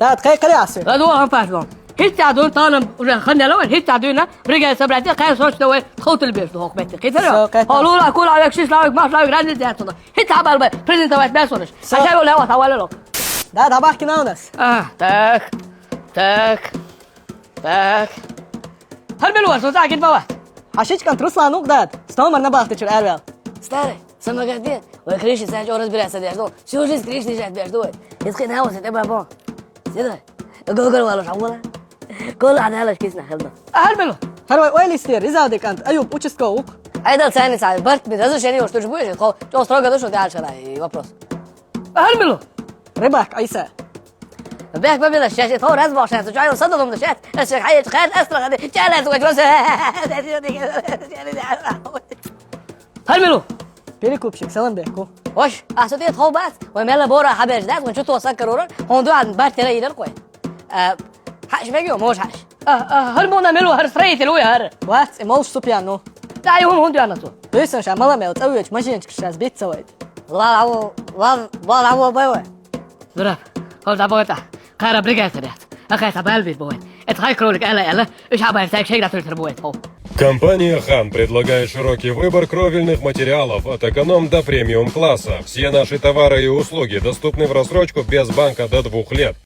Да, كرياسي. هذا هو هم فاشلون هيت عدون طالب خلنا الأول هيت عدونا برجع سبرتي خير صوت دوي خوت البيت هوك بيت كده قالوا لا كل عليك شيء لايك ما لايك راني ده صدا هيت عبال بريزنت واحد بيسونش عشان ولا هو حوالي له ده بحكي ناونس. تاك تاك تاك هل بلوه صوت أكيد بوه حشيش كان ترسل نوك داد. استومر نبغت تشر أروي. ستاري سما قاعدين وكريش ساج أورز بلا سديش دو شو جيس كريش نجات بيش دوي يسكن هوا ستبع بون سيدا جوجل ولا شغلة كل عن هلا كيسنا خلنا هل بلوه هروي وين يستير إذا هذيك أنت أيوب وش سكوك. هيدا ثاني ساعة برت بتهزر شني وش تجيبوش جو استراجع دوش وتعال شراي وبروس هل بلوه ربك عيسى. بيك بابي الشاشة فور هزبا عشان تجاي وصدق من الشات الشيخ حي خير أسرع هذه جالس وجوز هل بلوه بيريكوب شيك سلام بيكو. وش أسوتي تخو بس وملا بورا حبيش ده ونشوف توصل كرورن هون دو عن بارت تلاقي ده كويس حش بيجي وموش حش هل مونا ملو هر سريت لوي هر وات موش سوبيانو. لا يوم هون ديانا تو بيسن شو عملا ميل تقويش ماشين كشاز بيت سويت. والله العو بيوه ضرب هو دابوتا خير برجع سريعت أخي تبال بيت بوين اتخيل كرولك ألا إيش عبالك تاك شيء لا تقدر بوين هو Компания «Хан» предлагает широкий выбор кровельных материалов от эконом до премиум-класса. Все наши товары и услуги доступны в рассрочку без банка до 2 лет.